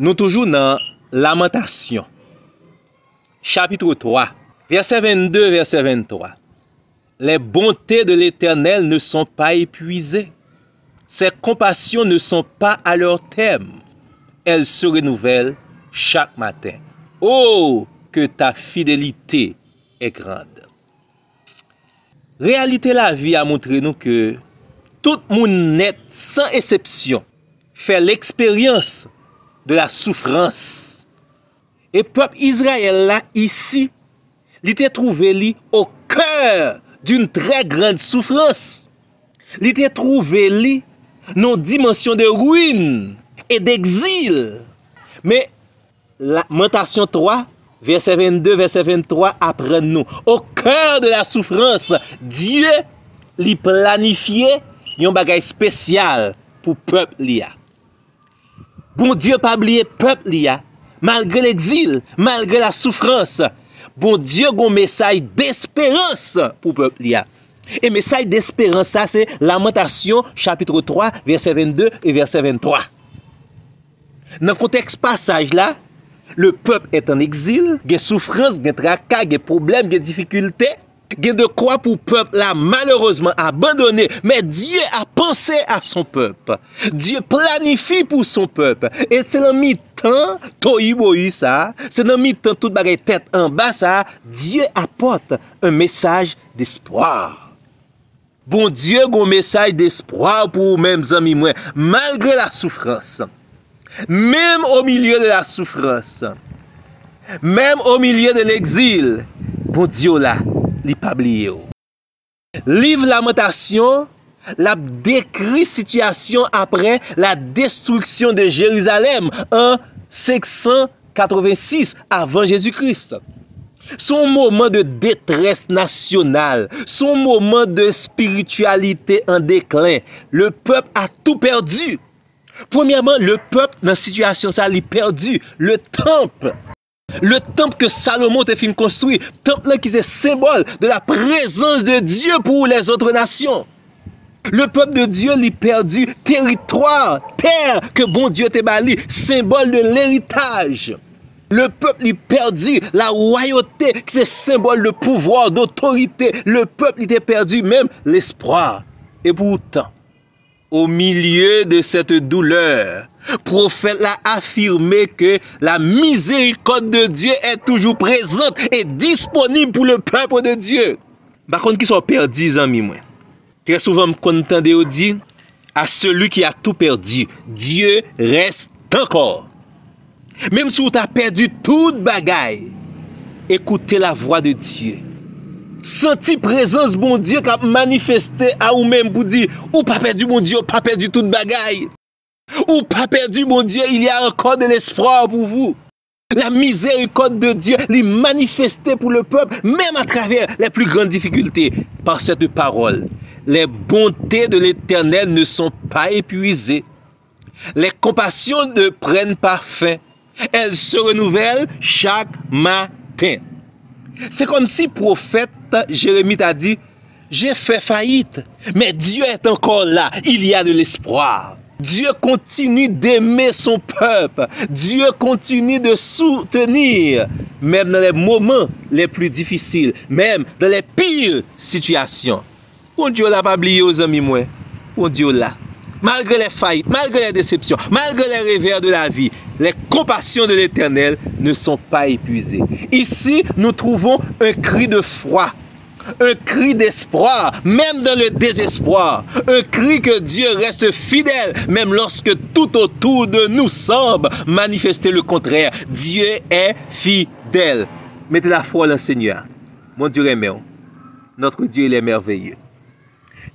Nous toujours dans Lamentation, chapitre 3, verset 22, verset 23. Les bontés de l'Éternel ne sont pas épuisées. Ses compassions ne sont pas à leur terme. Elles se renouvellent chaque matin. Oh, que ta fidélité est grande. Réalité la vie a montré nous que tout le monde net, sans exception, fait l'expérience de la souffrance. Et peuple Israël là, ici, il était trouvé au cœur d'une très grande souffrance. Il était trouvé dans une dimension de ruine et d'exil. Mais Lamentation 3, verset 22, verset 23, apprend nous. Au cœur de la souffrance, Dieu lui planifiait un bagage spécial pour le peuple lia. Bon Dieu pas oublié peuple lia, malgré l'exil, malgré la souffrance. Bon Dieu a un message d'espérance pour le peuple lia. Et message d'espérance, ça c'est Lamentation chapitre 3, verset 22 et verset 23. Dans le contexte passage là, le peuple est en exil, il y a souffrance, il y a tracas, il y a problèmes, il y a difficultés. Il y a de quoi pour le peuple là malheureusement abandonné. Mais Dieu a pensé à son peuple. Dieu planifie pour son peuple. Et c'est dans le mi-temps, c'est dans le mi-temps, toute bagaille tête en bas, ça, Dieu apporte un message d'espoir. Bon Dieu a un message d'espoir pour vous-mêmes amis, malgré la souffrance. Même au milieu de la souffrance, même au milieu de l'exil, bon Dieu là, il pas oublié. Livre Lamentation, la décrit situation après la destruction de Jérusalem en 586 avant Jésus-Christ. Son moment de détresse nationale, son moment de spiritualité en déclin, le peuple a tout perdu. Premièrement, le peuple dans cette situation, ça a perdu le temple. Le temple que Salomon a fait construire, temple qui est symbole de la présence de Dieu pour les autres nations. Le peuple de Dieu a perdu territoire, terre que bon Dieu t'a bali, symbole de l'héritage. Le peuple a perdu la royauté qui est symbole de pouvoir, d'autorité. Le peuple a perdu même l'espoir. Et pourtant, au milieu de cette douleur, le prophète a affirmé que la miséricorde de Dieu est toujours présente et disponible pour le peuple de Dieu. Par contre, qui sont perdus, amis, moi. Très souvent, je m'entends dire à celui qui a tout perdu, Dieu reste encore. Même si tu as perdu toute bagaille, écoutez la voix de Dieu. Senti présence bon Dieu qui a manifesté à ou même pour dire ou pas perdu mon Dieu, pas perdu toute bagaille. Ou pas perdu mon Dieu, il y a encore de l'espoir pour vous. La miséricorde de Dieu l'est manifestée pour le peuple, même à travers les plus grandes difficultés. Par cette parole, les bontés de l'Éternel ne sont pas épuisées. Les compassions ne prennent pas fin. Elles se renouvellent chaque matin. C'est comme si le prophète Jérémie t'a dit, j'ai fait faillite, mais Dieu est encore là, il y a de l'espoir. Dieu continue d'aimer son peuple, Dieu continue de soutenir, même dans les moments les plus difficiles, même dans les pires situations. Bon Dieu l'a pas oublié aux amis, moi. Bon Dieu là. Malgré les faillites, malgré les déceptions, malgré les revers de la vie, les compassions de l'Éternel ne sont pas épuisées. Ici, nous trouvons un cri de foi, un cri d'espoir, même dans le désespoir. Un cri que Dieu reste fidèle, même lorsque tout autour de nous semble manifester le contraire. Dieu est fidèle. Mettez la foi en Seigneur. Mon Dieu est merveilleux. Notre Dieu, il est merveilleux.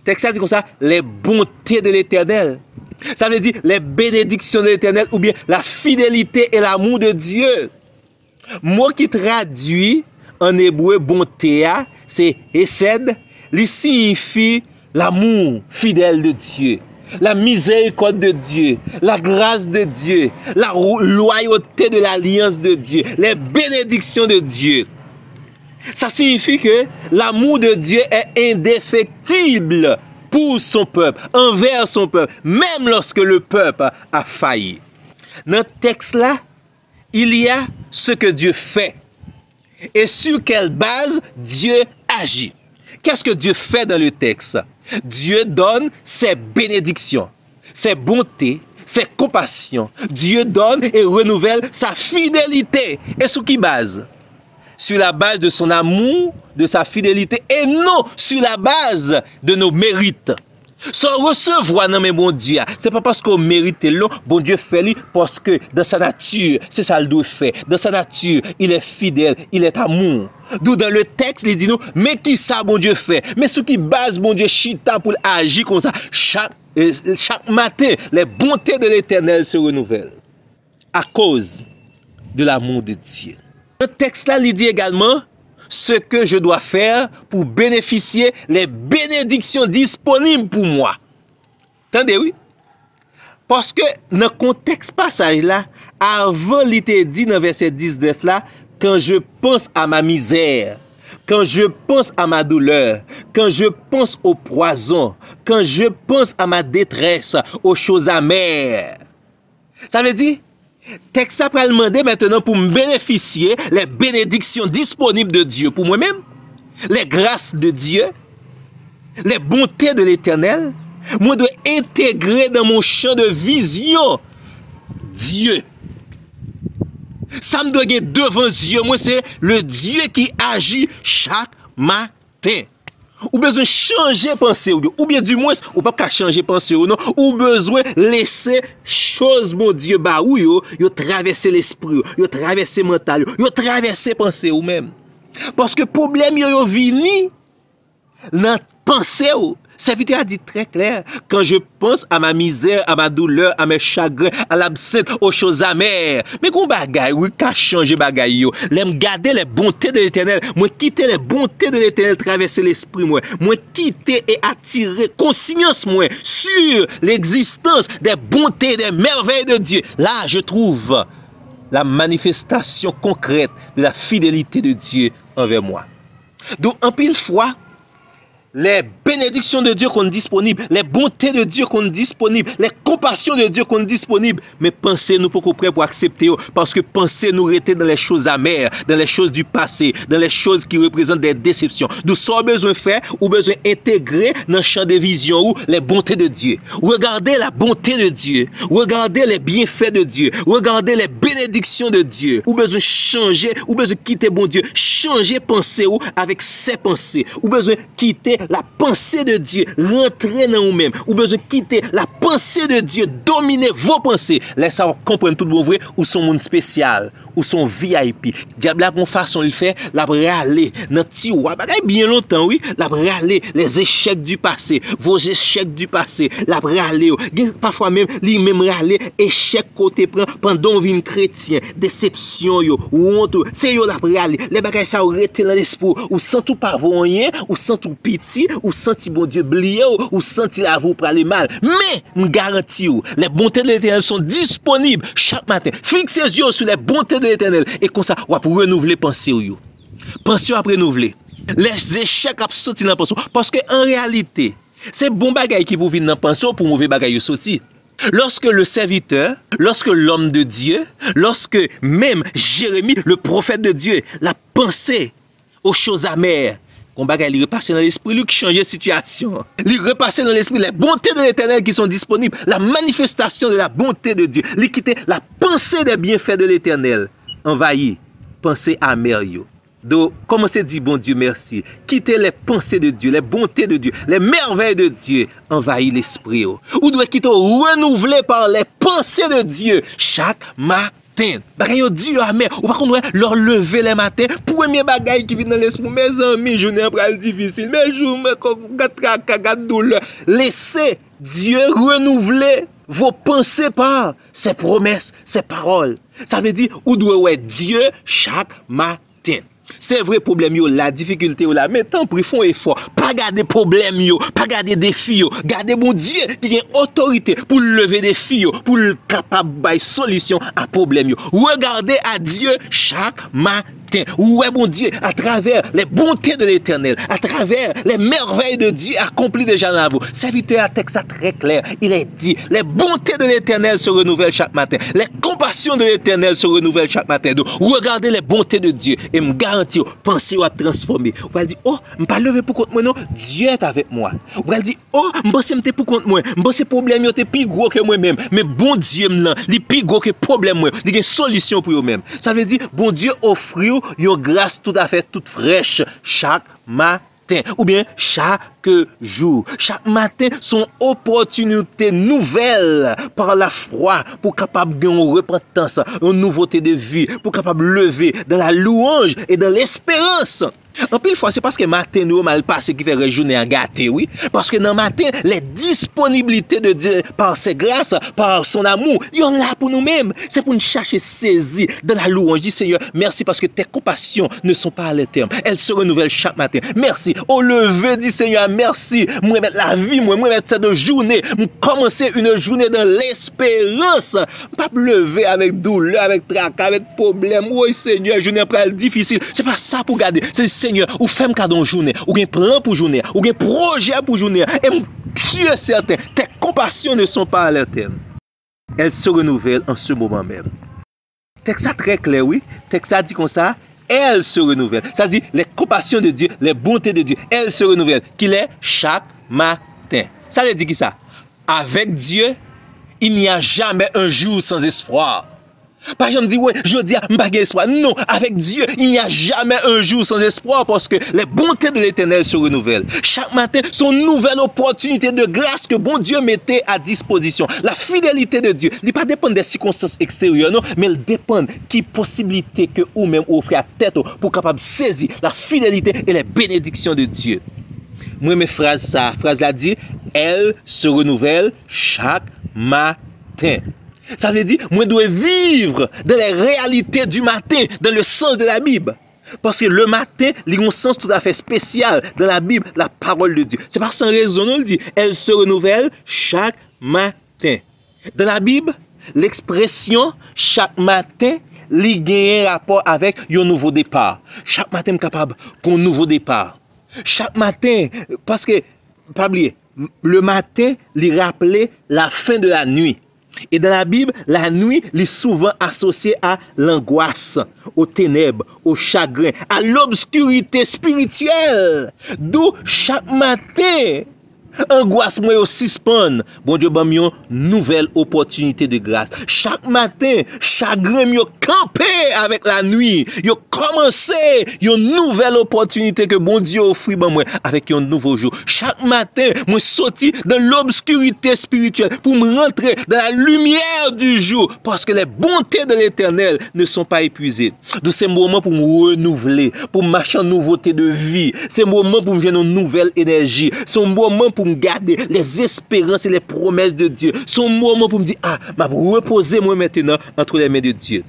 Texte dit comme ça, les bontés de l'Éternel. Ça veut dire les bénédictions de l'Éternel ou bien la fidélité et l'amour de Dieu. Mot qui traduit en hébreu bonté, c'est Hesed, il signifie l'amour fidèle de Dieu, la miséricorde de Dieu, la grâce de Dieu, la loyauté de l'alliance de Dieu, les bénédictions de Dieu. Ça signifie que l'amour de Dieu est indéfectible pour son peuple, envers son peuple, même lorsque le peuple a failli. Dans le texte là, il y a ce que Dieu fait. Et sur quelle base Dieu agit. Qu'est-ce que Dieu fait dans le texte? Dieu donne ses bénédictions, ses bontés, ses compassions. Dieu donne et renouvelle sa fidélité. Et sur qui base? Sur la base de son amour, de sa fidélité, et non sur la base de nos mérites. Sans recevoir dans mes bon Dieu, c'est pas parce qu'on mérite l'eau, bon Dieu fait lui, parce que dans sa nature, c'est ça le doit faire. Dans sa nature, il est fidèle, il est amour. D'où dans le texte, il dit nous, mais qui ça bon Dieu fait? Mais ce qui base bon Dieu chita pour agir comme ça, chaque matin, les bontés de l'Éternel se renouvellent. À cause de l'amour de Dieu. Le texte là, il dit également ce que je dois faire pour bénéficier les bénédictions disponibles pour moi. Attendez, oui? Parce que dans le contexte passage là, avant il était dit dans verset 19 là, quand je pense à ma misère, quand je pense à ma douleur, quand je pense au poison, quand je pense à ma détresse, aux choses amères. Ça veut dire, texte après demander maintenant pour me bénéficier les bénédictions disponibles de Dieu pour moi-même, les grâces de Dieu, les bontés de l'Éternel. Moi, je dois intégrer dans mon champ de vision Dieu. Ça me doit être devant Dieu. Moi, c'est le Dieu qui agit chaque matin. Ou besoin changer pensée ou bien du moins ou pas changer pensée ou non, ou besoin laisser chose mon Dieu ba ou yo traverser l'esprit, yo traverser mental, yo traverser pensée ou même. Parce que problème yo vini dans pensée ou. Serviteur a dit très clair, quand je pense à ma misère, à ma douleur, à mes chagrins, à l'absinthe, aux choses amères. Mais qu'on bagaille, oui, qu'a changé bagaille yo. L'aime garder les bontés de l'Éternel. Moi quitter les bontés de l'Éternel, traverser l'esprit moi. Moi quitter et attirer conscience moi sur l'existence des bontés, des merveilles de Dieu. Là, je trouve la manifestation concrète de la fidélité de Dieu envers moi. Donc, en pile fois, les bénédictions de Dieu qu'on est disponibles, les bontés de Dieu qu'on est disponibles, les compassions de Dieu qu'on est disponibles. Mais pensez-nous pour qu'on prêt pour accepter, parce que pensez-nous rester dans les choses amères, dans les choses du passé, dans les choses qui représentent des déceptions. D'où ça besoin de faire ou besoin d'intégrer dans le champ de vision ou les bontés de Dieu. Regardez la bonté de Dieu, regardez les bienfaits de Dieu, regardez les bénédictions de Dieu. Ou besoin de changer, ou besoin de quitter bon Dieu, changer pensée ou avec ses pensées, ou besoin de quitter la pensée de Dieu, rentrer dans vous-même, ou besoin de quitter la pensée de Dieu, dominer vos pensées. Laissez vous comprendre tout bon vrai, ou son monde spécial, ou son VIP. Diable la façon il fait, la râler dans petit roi, bien longtemps oui, la râler les échecs du passé, vos échecs du passé, la râler, parfois même lui même râler échec côté prend pendant vin chrétien, déception yo, honte, c'est yo la râler, les bagages ça arrêter dans l'esprit, ou sans tout pas rien, ou sans tout pitié, ou senti bon Dieu blié, ou senti la vous pour aller mal. Mais, me garantis, les bontés de l'Éternel sont disponibles chaque matin. Fixez les yeux sur les bontés de l'Éternel. Et comme ça, on va pour renouveler pensée. Pensée à renouveler. Les échecs à sortir dans la pensée. Parce que en réalité, c'est bon bagay qui pour venir dans la pensée pour mauvais bagay sortir. Lorsque le serviteur, lorsque l'homme de Dieu, lorsque même Jérémie, le prophète de Dieu, la pensée aux choses amères, qu'on bagaille, il repasse dans l'esprit, lui qui change la situation. Il repasse dans l'esprit les bontés de l'Éternel qui sont disponibles, la manifestation de la bonté de Dieu. Il quitte la pensée des bienfaits de l'Éternel. Envahit, pensée amère. Donc, commencez à dire bon Dieu merci. Quittez les pensées de Dieu, les bontés de Dieu, les merveilles de Dieu. Envahit l'esprit. Ou doit quitter renouvelé par les pensées de Dieu chaque matin. Bagay yo di yo amer, ou par contre leur lever les matins, premier bagay qui vient dans l'esprit, mes amis, journée après difficile, mes jours, mais comme gâte douleur. Laissez Dieu renouveler vos pensées par ses promesses, ses paroles. Ça veut dire, ou doit Dieu chaque matin. C'est vrai problème yo, la difficulté yo là, mais tant pis font effort, pas garder problème yo, pas garder défi yo, garder bon Dieu qui a autorité pour lever des défis yo, pour capable de solution à problème yo. Regardez à Dieu chaque matin. Ouais, bon Dieu, à travers les bontés de l'Éternel, à travers les merveilles de Dieu accomplies déjà dans vous. Serviteur à texte très clair, il est dit, les bontés de l'Éternel se renouvellent chaque matin. Les compassion de l'Éternel se renouvelle chaque matin. Donc, regardez les bontés de Dieu et me garantir, pensez à transformer. Vous allez dire, oh, je ne pas lever pour contre moi, non, Dieu est avec moi. Vous allez dire, oh, je pense que pour contre moi, je pense que problème est plus gros que moi-même. Mais bon Dieu, il est plus gros que problème, il y a une solution pour eux-mêmes. Ça veut dire, bon Dieu offre une grâce tout à fait toute fraîche chaque matin. Ou bien chaque jour. Chaque matin, son opportunité nouvelle par la foi pour capable de une repentance, une nouveauté de vie, pour capable lever dans la louange et dans l'espérance. En plus, fois, c'est parce que matin nous mal passé qui fait réjourner en gâté, oui. Parce que dans le matin, les disponibilités de Dieu par ses grâces, par son amour, ils sont là pour nous-mêmes. C'est pour nous chercher saisi dans la louange. Dis Seigneur, merci parce que tes compassions ne sont pas à l'éternel. Elles se renouvellent chaque matin. Merci. Au lever, dis Seigneur, merci. Moi mettre la vie, moi mettre cette journée, commencer une journée dans l'espérance. Pas lever avec douleur, avec tracas, avec problème. Oui, Seigneur, journée après difficile. C'est pas ça pour garder. C'est Seigneur, ou femme cadeau journée, ou un plan pour journée, ou un projet pour journée. Et Dieu est certain, tes compassions ne sont pas à l'éternel. Elles se renouvellent en ce moment même. Texte ça très clair, oui. Texte ça dit comme ça, elles se renouvellent. Ça dit, les compassions de Dieu, les bontés de Dieu, elles se renouvellent. Qu'il est chaque matin. Ça veut dire qui ça? Avec Dieu, il n'y a jamais un jour sans espoir. Par exemple, me dit, ouais, je dis, pas espoir. Non, avec Dieu, il n'y a jamais un jour sans espoir parce que les bontés de l'Éternel se renouvellent. Chaque matin, sont une nouvelle opportunité de grâce que bon Dieu mettait à disposition. La fidélité de Dieu, il ne dépend pas des circonstances extérieures, non, mais elle dépend qui possibilité que vous-même offrez à tête pour capable saisir la fidélité et les bénédictions de Dieu. Moi, mes phrases, ça, phrase là dit, elle se renouvelle chaque matin. Ça veut dire, moi, je dois vivre dans les réalités du matin, dans le sens de la Bible. Parce que le matin, il y a un sens tout à fait spécial dans la Bible, la parole de Dieu. C'est pas sans raison, on le dit. Elle se renouvelle chaque matin. Dans la Bible, l'expression chaque matin, il y a un rapport avec un nouveau départ. Chaque matin, je suis capable d'un nouveau départ. Chaque matin, parce que, pas oublier, le matin, il rappelait la fin de la nuit. Et dans la Bible, la nuit est souvent associée à l'angoisse, aux ténèbres, au chagrin, à l'obscurité spirituelle. D'où chaque matin, angoisse moi au suspend. Bon Dieu ban une nouvelle opportunité de grâce. Chaque matin, chagrin yo campé avec la nuit. Yo commencé une nouvelle opportunité que bon Dieu offre ban moi avec un nouveau jour. Chaque matin, moi sorti de l'obscurité spirituelle pour me rentrer dans la lumière du jour parce que les bontés de l'Éternel ne sont pas épuisées. Donc c'est un moment pour me renouveler, pour marcher en nouveauté de vie. C'est un moment pour me donner une nouvelle énergie. C'est un moment pour me garder les espérances et les promesses de Dieu. C'est un moment pour me dire, ah, je vais reposer moi maintenant entre les mains de Dieu.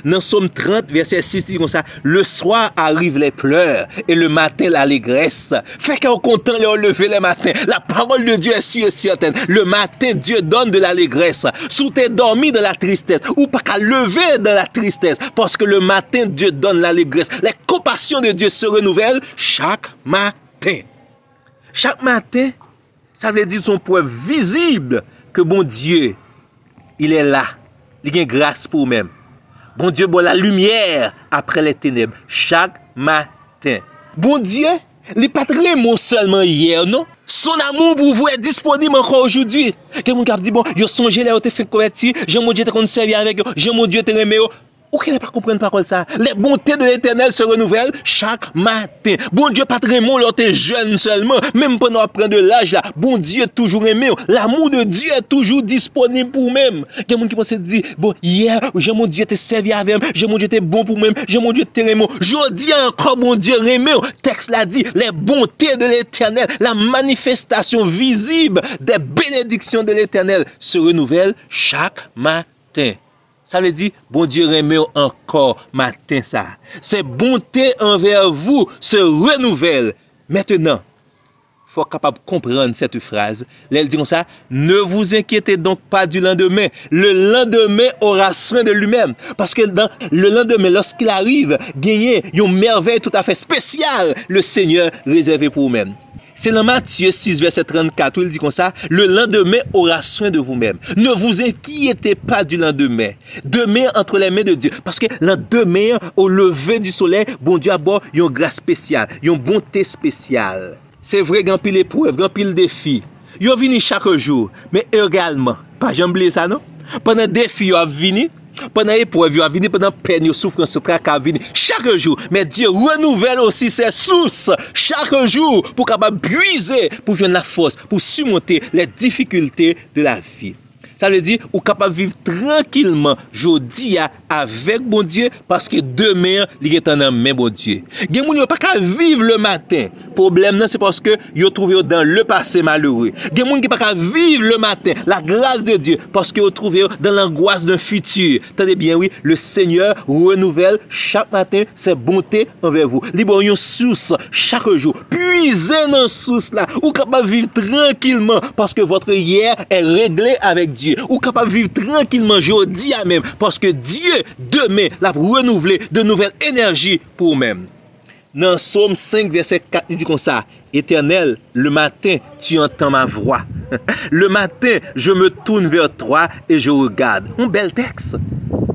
Dans Somme 30, verset 6, dit comme ça, le soir arrivent les pleurs et le matin l'allégresse. Fait qu'on est content de lever le matin. La parole de Dieu est sûre et certaine. Le matin, Dieu donne de l'allégresse. Sous t'es dormi dans la tristesse ou pas qu'à lever dans la tristesse parce que le matin, Dieu donne l'allégresse. Les compassions de Dieu se renouvellent chaque matin. Chaque matin, ça veut dire son point visible que bon Dieu, il est là. Il y a grâce pour lui-même. Bon Dieu, bon la lumière après les ténèbres. Chaque matin. Bon Dieu, il n'est pas très mot seulement hier, non? Son amour pour vous est disponible encore aujourd'hui. Quelqu'un qui a dit, bon, il a songé là, il a fait convertir, j'ai mon Dieu te conservé avec eux, j'ai mon Dieu te remet. Ou qu'il n'est pas comprendre parole ça. Les bontés de l'Éternel se renouvellent chaque matin. Bon Dieu, pas très bon, t'es jeune seulement. Même pendant prendre de l'âge là. Bon Dieu toujours aimé. L'amour de Dieu est toujours disponible pour même. Il y a des gens qui pensent dire, bon, hier, j'ai mon Dieu te servi avec moi. J'ai mon Dieu te bon pour moi. J'ai mon Dieu te aimé. Je dis encore, mon Dieu aimé. Texte l'a dit, les bontés de l'Éternel, la manifestation visible des bénédictions de l'Éternel se renouvelle chaque matin. Ça veut dire, bon Dieu remet encore matin ça. Ces bontés envers vous se renouvellent. Maintenant, il faut être capable de comprendre cette phrase. Elle dit comme ça, ne vous inquiétez donc pas du lendemain. Le lendemain aura soin de lui-même. Parce que dans le lendemain, lorsqu'il arrive, gagner une merveille tout à fait spéciale, le Seigneur réservé pour vous-même. C'est dans Matthieu 6, verset 34, où il dit comme ça, le lendemain aura soin de vous-même. Ne vous inquiétez pas du lendemain. Demain entre les mains de Dieu. Parce que lendemain, au lever du soleil, bon Dieu a bon, il y a une grâce spéciale, il y a une bonté spéciale. C'est vrai, il y a pile épreuve, il y a pile défi. Il venu chaque jour, mais également, pas jamais oublier ça, non? Pendant défi, il venu. Pendant l'épreuve, il venu, pendant peine, souffrance, tracasse, venu chaque jour. Mais Dieu renouvelle aussi ses sources chaque jour pour capable puiser, pour joindre la force, pour surmonter les difficultés de la vie. Ça veut dire, ou capable de vivre tranquillement, jodi avec bon Dieu, parce que demain, il est en main bon Dieu. Il y a des gens qui pas qu'à vivre le matin. Problème, c'est parce que ils trouvé dans le passé malheureux. Il y a des gens qui pas qu'à vivre le matin, la grâce de Dieu, parce qu'ils trouvé dans l'angoisse d'un futur. Tenez bien, oui, le Seigneur renouvelle chaque matin ses bontés envers vous. Il y a une source chaque jour. Puisez dans cette source là, ou capable de vivre tranquillement, parce que votre hier est réglé avec Dieu. Ou capable de vivre tranquillement aujourd'hui même, parce que Dieu demain l'a renouvelé de nouvelles énergies pour vous-même. Dans Psaume 5 verset 4 il dit comme ça, Éternel, le matin tu entends ma voix. Le matin je me tourne vers toi et je regarde. Un bel texte.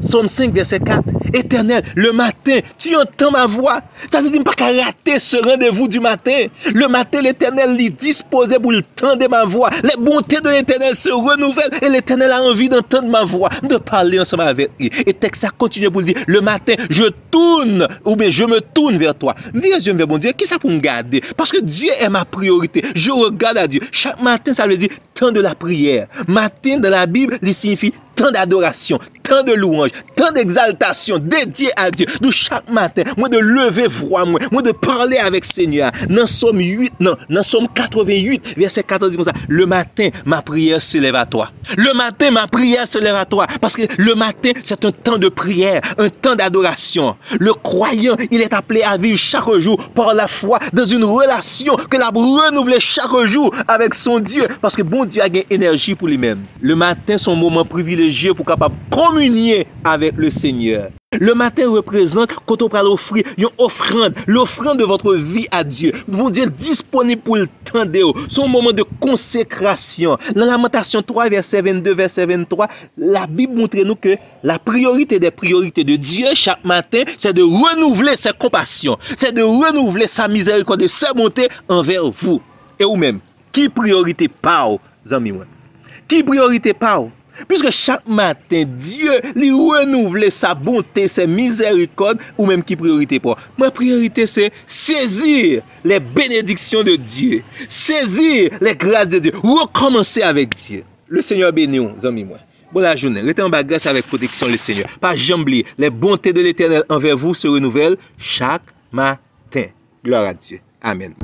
Psaume 5 verset 4. Éternel, le matin, tu entends ma voix. Ça veut dire pas qu'à rater ce rendez-vous du matin. Le matin, l'Éternel est disposé pour le temps de ma voix. Les bontés de l'Éternel se renouvellent et l'Éternel a envie d'entendre ma voix, de parler ensemble avec lui. Et texte ça continue pour dire, le matin, je tourne, ou bien je me tourne vers toi. Viens vers bon Dieu, qui ça pour me garder? Parce que Dieu est ma priorité. Je regarde à Dieu. Chaque matin, ça veut dire temps de la prière. Matin dans la Bible, il signifie temps d'adoration, temps de louange, temps d'exaltation dédié à Dieu. Donc chaque matin, moi de lever voix, moi de parler avec Seigneur. Dans Psaume 8, non, dans Psaume 88, verset 14 dit comme ça, le matin, ma prière se lève à toi. Le matin, ma prière se lève à toi. Parce que le matin, c'est un temps de prière, un temps d'adoration. Le croyant, il est appelé à vivre chaque jour par la foi dans une relation que l'a renouvelée chaque jour avec son Dieu. Parce que bon Dieu a gagné énergie pour lui-même. Le matin, son moment privilégié pour capable communier avec le Seigneur. Le matin représente quand on parle offrir une offrande, l'offrande de votre vie à Dieu. Bon Dieu disponible pour le temps de son moment de consécration. Dans Lamentation 3, verset 22, verset 23, la Bible montre nous que la priorité des priorités de Dieu chaque matin, c'est de renouveler ses compassions, c'est de renouveler sa miséricorde et sa bonté envers vous. Et vous-même, qui priorité pas, amis moi? Qui priorité pas? Puisque chaque matin, Dieu lui renouvelle sa bonté, sa miséricorde, ou même qui priorité pas. Ma priorité, c'est saisir les bénédictions de Dieu, saisir les grâces de Dieu, recommencer avec Dieu. Le Seigneur bénit nous, amis moi. Bonne la journée. Restez en bas grâce avec protection le Seigneur. Pas jamais oublier, les bontés de l'Éternel envers vous se renouvellent chaque matin. Gloire à Dieu. Amen.